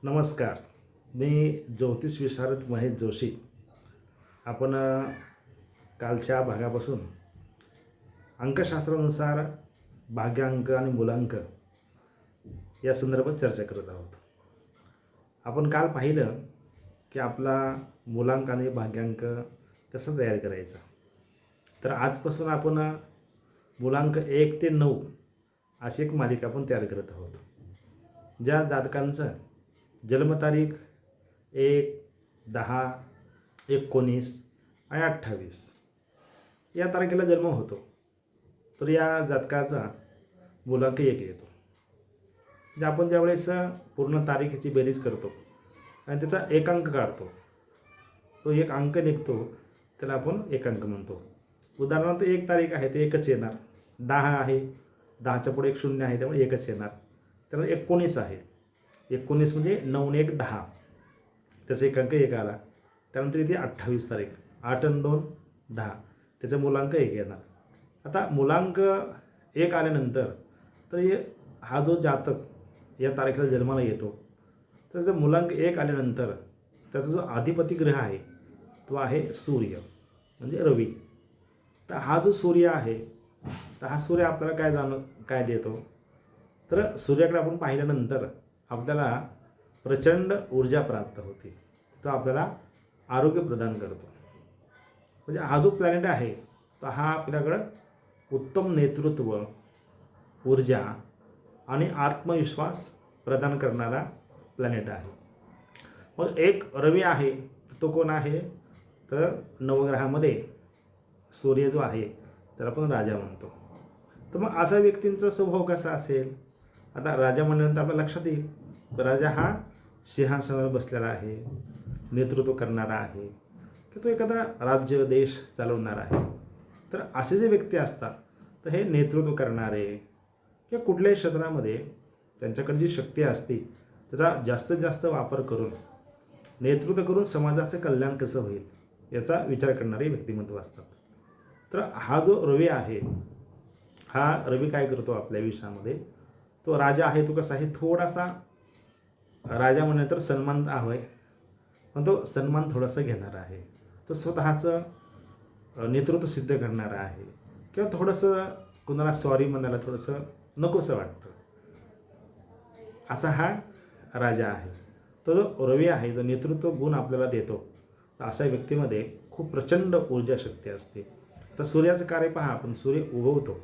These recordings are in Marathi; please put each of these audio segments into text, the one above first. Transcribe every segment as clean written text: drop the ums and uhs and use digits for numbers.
नमस्कार. मी ज्योतिष विशारद महेश जोशी. आपण कालच्या भागापासून अंकशास्त्रानुसार भाग्यांक आणि मूलांक या संदर्भात चर्चा करत आहोत. आपण काल पाहिलं की आपला मूलांक आणि भाग्यांक कसा तयार करायचा. तर आजपासून आपण मूलांक 1 ते 9 अशी एक मालिका आपण तयार करत आहोत. ज्या जातकांचं जन्मतारीख 1, 10, 19 आणि 28 या तारखेला जन्म होतो, तर या जातकाचा मूलांक 1 येतो. म्हणजे आपण ज्यावेळेस पूर्ण तारीखेची बेरीज करतो आणि त्याचा एक अंक काढतो, तो एक अंक निघतो, त्याला आपण एक अंक म्हणतो. उदाहरणार्थ 1 तारीख आहे ते एकच येणार, 10 आहे 10च्या पुढे एक 0 आहे त्यामुळे एकच येणार. त्यानंतर 19 आहे, 19 म्हणजे 9 आणि 1 10, त्याचा एक अंक 1 आला. त्यानंतर इथे 28 तारीख 8 आणि 2 10, त्याचा मूलांक 1 येणार. आता मूलांक 1 आल्यानंतर तर हा जो जातक या तारखेला जन्माला येतो, तर त्याचा मूलांक 1 आल्यानंतर त्याचा जो अधिपती ग्रह आहे तो आहे सूर्य म्हणजे रवी. तर हा जो सूर्य आहे, तर हा सूर्य आपल्याला काय देतो, तर सूर्याकडे आपण पाहिल्यानंतर आपल्याला प्रचंड ऊर्जा प्राप्त होते. तो आपल्याला आरोग्य प्रदान करतो. म्हणजे हा जो प्लॅनेट आहे तर हा आपल्याकडं उत्तम नेतृत्व, ऊर्जा आणि आत्मविश्वास प्रदान करणारा प्लॅनेट आहे. मग एक रवी आहे, तो कोण आहे, तर नवग्रहामध्ये सूर्य जो आहे त्याला आपण राजा म्हणतो. तर मग अशा व्यक्तींचा स्वभाव कसा असेल. आता राजा म्हणल्यानंतर आपल्या लक्षात येईल, राजा हा सिंहासनावर बसलेला आहे, नेतृत्व करणारा आहे, की तो एखादा राज्य देश चालवणारा आहे. तर असे जे व्यक्ती असतात तर हे नेतृत्व करणारे किंवा कुठल्याही क्षेत्रामध्ये त्यांच्याकडे जी शक्ती असते त्याचा जास्तीत जास्त वापर करून नेतृत्व करून समाजाचं कल्याण कसं होईल याचा विचार करणारे व्यक्तिमत्व असतात. तर हा जो रवी आहे, हा रवी काय करतो आपल्या आयुष्यामध्ये, तो राजा आहे, तो कसा आहे, थोडासा राजा म्हणलं तर सन्मान हवं आहे, पण तो सन्मान थोडासा घेणारा आहे. तो स्वतःचं नेतृत्व सिद्ध करणारा आहे किंवा थोडंसं कुणाला सॉरी म्हणायला थोडंसं नकोसं वाटतं, असा हा राजा आहे. तो जो रवी आहे, जो नेतृत्व गुण आपल्याला देतो, तर अशा व्यक्तीमध्ये खूप प्रचंड ऊर्जा शक्ती असते. तर सूर्याचं कार्य पहा, आपण सूर्य उगवतो,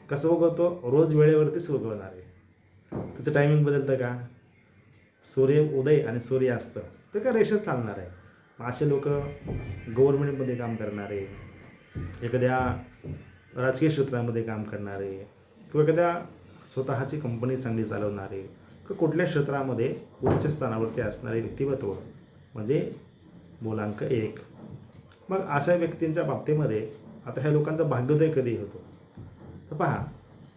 कसं उगवतो, रोज वेळेवरतीच उगवणार आहे. त्याचं टायमिंग बदलतं का, सूर्य उदय आणि सूर्यास्त ते काय रेषेत चालणार आहे. असे लोक गव्हर्नमेंटमध्ये काम करणारे, एखाद्या राजकीय क्षेत्रामध्ये काम करणारे किंवा एखाद्या स्वतःची कंपनी चांगली चालवणारे किंवा कुठल्या क्षेत्रामध्ये उच्च स्थानावरती असणारे व्यक्तिमत्व म्हणजे मूलांक 1. मग अशा व्यक्तींच्या बाबतीमध्ये आता ह्या लोकांचा भाग्योदय कधी होतो, तर पहा,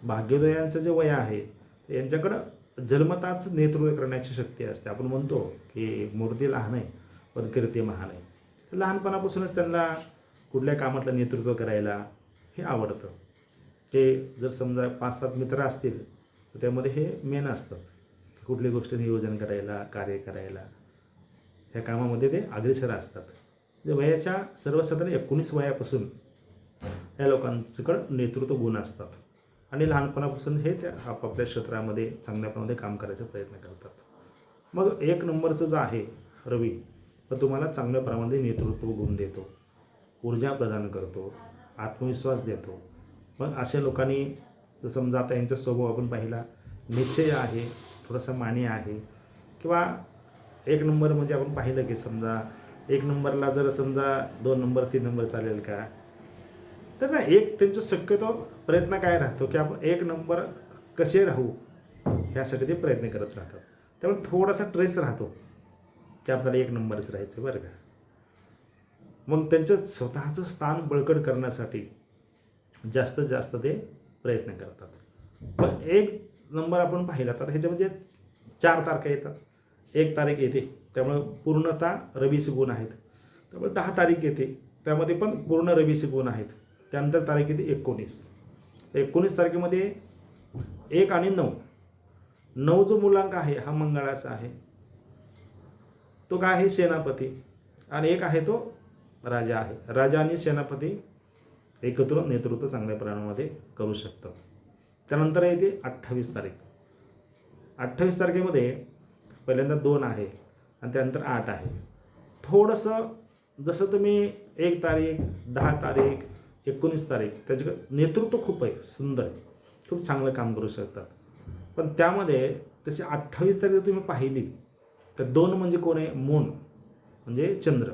भाग्योदयांचं जे वय आहे यांच्याकडं जन्मताच नेतृत्व करण्याची शक्ती असते. आपण म्हणतो की मूर्ती लहान आहे पण कीर्ती महान आहे. तर लहानपणापासूनच त्यांना कुठल्या कामातलं नेतृत्व करायला हे आवडतं. ते जर समजा 5-7 मित्र असतील तर त्यामध्ये हे मेन असतात, कुठली गोष्ट नियोजन करायला, कार्य करायला, ह्या कामामध्ये ते अग्रेसर असतात. म्हणजे वयाच्या सर्वसाधारण 19 वयापासून या लोकांच्याकडं नेतृत्व गुण असतात आणि लहानपणापासून हे त्या आपापल्या क्षेत्रामध्ये चांगल्या प्रमाणे काम करायचा प्रयत्न करतात. मग 1 नंबरचं जो आहे रवी, तर तुम्हाला चांगल्या प्रमाणे नेतृत्व गुण देतो, ऊर्जा प्रदान करतो, आत्मविश्वास देतो. मग अशा लोकांनी जर समजा आता यांचा स्वभाव आपण पाहिला, निश्चय आहे, थोडासा मानी आहे किंवा 1 नंबर म्हणजे आपण पाहिलं की समजा 1 नंबरला जर समजा 2 नंबर 3 नंबर चालेल का, तर ना त्यांचा शक्यतो प्रयत्न काय राहतो की आपण 1 नंबर कसे राहू ह्यासाठी ते प्रयत्न करत राहतात. त्यामुळे थोडासा ट्रेस राहतो की आपल्याला 1 नंबरच राहायचं बरं का. मग त्यांचं स्वतःचं स्थान बळकट करण्यासाठी जास्तीत जास्त ते प्रयत्न करतात. पण 1 नंबर आपण पाहिला तर ह्याच्यामध्ये 4 तारखा येतात, 1 तारीख येते, त्यामुळे पूर्णतः रवीचे गुण आहेत. त्यामुळे 10 तारीख येते, त्यामध्ये पण पूर्ण रवीचे गुण आहेत. त्यानंतर तारीख येते 19 तारखेमध्ये 1 आणि 9 9 जो मुलांक आहे हा मंगळाचा आहे, तो काय आहे सेनापती, आणि एक आहे तो राजा आहे. राजा आणि सेनापती एकत्र नेतृत्व चांगल्या प्रमाणामध्ये करू शकतात. त्यानंतर येते 28 तारीख. 28 तारखेमध्ये पहिल्यांदा 2 आहे आणि त्यानंतर 8 आहे. थोडंसं जसं तुम्ही 1 तारीख, 10 तारीख, 19 तारीख त्याचे नेतृत्व खूप आहे, सुंदर आहे, खूप चांगलं काम करू शकतात. पण त्यामध्ये तशी 28 तारीख तुम्ही पाहिली तर 2 म्हणजे कोण आहे, मून म्हणजे चंद्र.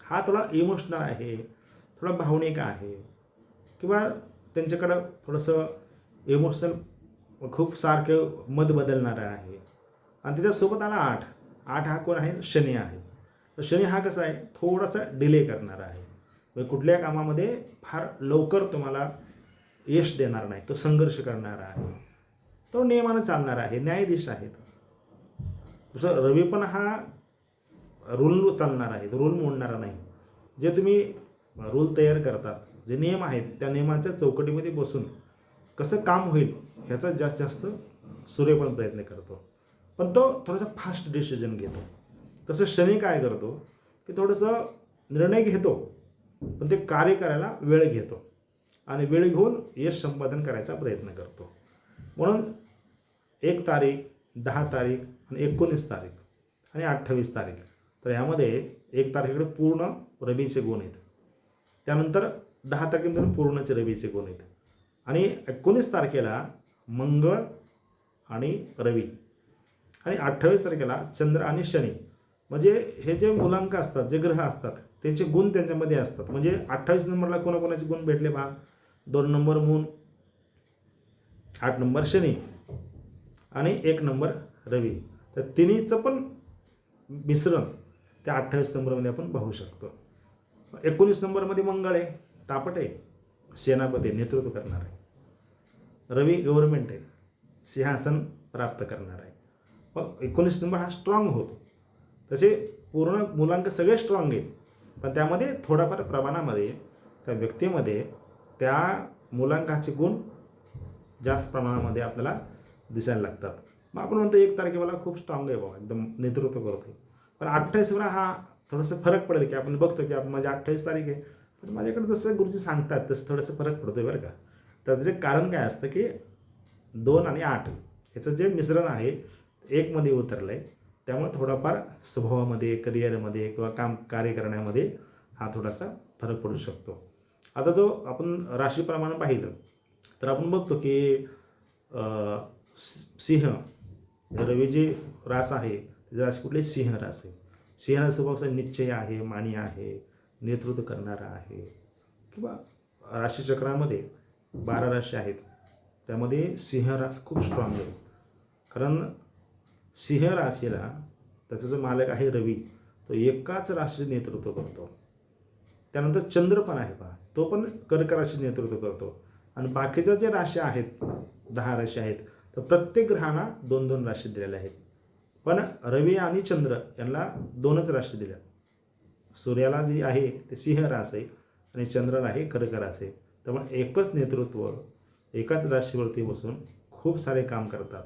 हा थोडा इमोशनल आहे, थोडा भावनिक आहे, किंवा त्यांच्याकडं थोडंसं इमोशनल खूप सारखं मत बदलणारं आहे. आणि त्याच्यासोबत आला 8. 8 हा कोण आहे, शनी आहे. तर शनी हा कसा आहे, थोडासा डिले करणारा आहे, म्हणजे कुठल्या कामामध्ये फार लवकर तुम्हाला यश देणार नाही, तो संघर्ष करणारा आहे, तो नियमानं चालणारा आहे, न्यायाधीश आहे. जसं रवी पण हा रूल चालणार आहे, रूल मोडणारा नाही. जे तुम्ही रूल तयार करतात, जे नियम आहेत त्या नियमाच्या चौकटीमध्ये बसून कसं काम होईल ह्याचा जास्तीत जास्त सूर्य पण प्रयत्न करतो, पण तो थोडासा फास्ट डिसिजन घेतो. तसं शनी काय करतो की थोडंसं निर्णय घेतो, पण ते कार्य करायला वेळ घेतो आणि वेळ घेऊन यश संपादन करायचा प्रयत्न करतो. म्हणून 1 तारीख, 10 तारीख आणि 19 तारीख आणि 28 तारीख, तर यामध्ये 1 तारखेकडे पूर्ण रवीचे गुण आहेत, त्यानंतर 10 तारखेनंतर पूर्णचे रवीचे गुण आहेत, आणि 19 तारखेला मंगळ आणि रवी, आणि 28 तारखेला चंद्र आणि शनी. म्हणजे हे जे मुलांक असतात, जे ग्रह असतात त्यांचे गुण त्यांच्यामध्ये असतात. म्हणजे 28 नंबरला कोणाकोणाचे गुण भेटले पहा, 2 नंबर मून, 8 नंबर शनी आणि 1 नंबर रवी. तर तिन्हीचं पण मिश्रण त्या 28 नंबरमध्ये आपण पाहू शकतो. 19 नंबरमध्ये मंगळ आहे, तापट आहे, सेनापती नेतृत्व करणार आहे. रवी गव्हर्नमेंट आहे, सिंहासन प्राप्त करणार आहे. पण 19 नंबर हा स्ट्रॉंग होतो. तसे पूर्ण मुलांक सगळे स्ट्रॉंग आहेत, पण त्यामध्ये थोडाफार प्रमाणामध्ये त्या व्यक्तीमध्ये त्या मुलांकाचे गुण जास्त प्रमाणामध्ये आपल्याला दिसायला लागतात. मग आपण म्हणतो 1 तारखेला खूप स्ट्रॉंग आहे बाबा, एकदम नेतृत्व करतो. पण 28 हा थोडंसं फरक पडेल, की आपण बघतो की आपण माझी 28 तारीख आहे, पण माझ्याकडे जसं गुरुजी सांगतात तसं थोडंसं फरक पडतो आहे बरं का. तर त्याचे कारण काय असतं की 2 आणि 8 ह्याचं जे मिश्रण आहे 1 मध्ये उतरलं आहे, त्यामुळे थोडाफार स्वभावामध्ये, करिअरमध्ये किंवा कार्य करण्यामध्ये हा थोडासा फरक पडू शकतो. आता जो आपण राशीप्रमाणे पाहिलं तर आपण बघतो की सिंह, रवीची रास आहे, त्याची राशी कुठली, सिंह रास आहे. सिंह स्वभावाचा निश्चय आहे, मानी आहे, नेतृत्व करणारा आहे. किंवा राशीचक्रामध्ये 12 राशी आहेत, त्यामध्ये सिंह रास खूप स्ट्रॉंग आहे. कारण सिंह राशीला त्याचा जो मालक आहे रवी, तो एकाच राशीचे नेतृत्व करतो. त्यानंतर चंद्र पण आहे पहा, तो पण कर्क राशी नेतृत्व करतो. आणि बाकीच्या जे राशी आहेत, 10 राशी आहेत, तर प्रत्येक ग्रहांना 2-2 राशी दिलेल्या आहेत. पण रवी आणि चंद्र यांना 2च राशी दिल्या. सूर्याला जी आहे ते सिंह रास आहे आणि चंद्राला आहे कर्क रास आहे. त्यामुळे एकच नेतृत्व एकाच राशीवरती बसून खूप सारे काम करतात.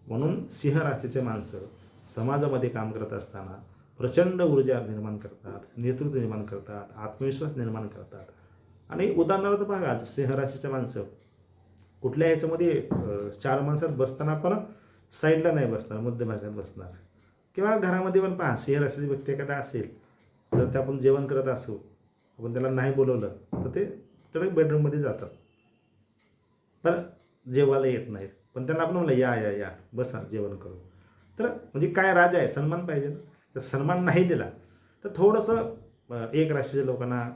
म्हणून सिंह राशीचे माणसं समाजामध्ये काम करत असताना प्रचंड ऊर्जा निर्माण करतात, नेतृत्व निर्माण करतात, आत्मविश्वास निर्माण करतात. आणि उदाहरणार्थ बघा, सिंह राशीच्या माणसं कुठल्या ह्याच्यामध्ये 4 माणसात बसताना पण साईडला नाही बसणार, मध्यभागात बसणार. किंवा घरामध्ये पण पहा, सिंह राशीची व्यक्ती एखादा असेल तर ते आपण जेवण करत असू, आपण त्याला नाही बोलवलं तर ते थोडे बेडरूममध्ये जातात, पण जेवायला येत नाहीत. पण त्यांना आपण म्हणलं या या या बसा जेवण करू, तर म्हणजे काय राजा आहे, सन्मान पाहिजे ना. तर सन्मान नाही दिला तर थोडंसं एक राशीच्या लोकांना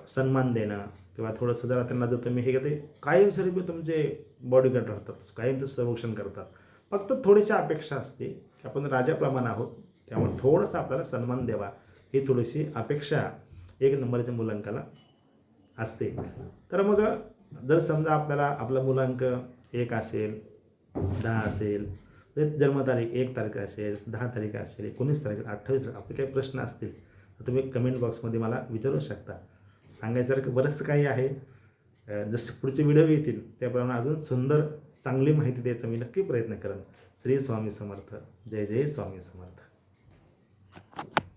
सन्मान देणं, किंवा थोडंसं जरा त्यांना जर तुम्ही हे घेते कायमस्वरूपी तुमचे बॉडीगार्ड राहतात, कायमचं संरक्षण करतात. फक्त थोडीशी अपेक्षा असते की आपण राजाप्रमाणे आहोत, त्यामुळे थोडंसं आपल्याला सन्मान द्यावा, ही थोडीशी अपेक्षा 1 नंबरच्या मुलांकाला असते. तर मग जर समजा आपल्याला आपला मुलांक 1 असेल, 10 असेल, जन्मतारीख 1 तारीख असेल, 10 तारीख असेल, 19 तारीख, 28 तारीख, आपले काही प्रश्न असतील तर तुम्ही कमेंट बॉक्समध्ये मला विचारू शकता. सांगायसारखं बरंचसं काही आहे. जसे पुढचे व्हिडिओ येतील त्याप्रमाणे अजून सुंदर चांगली माहिती द्यायचा मी नक्की प्रयत्न करेन. श्री स्वामी समर्थ. जय जय स्वामी समर्थ.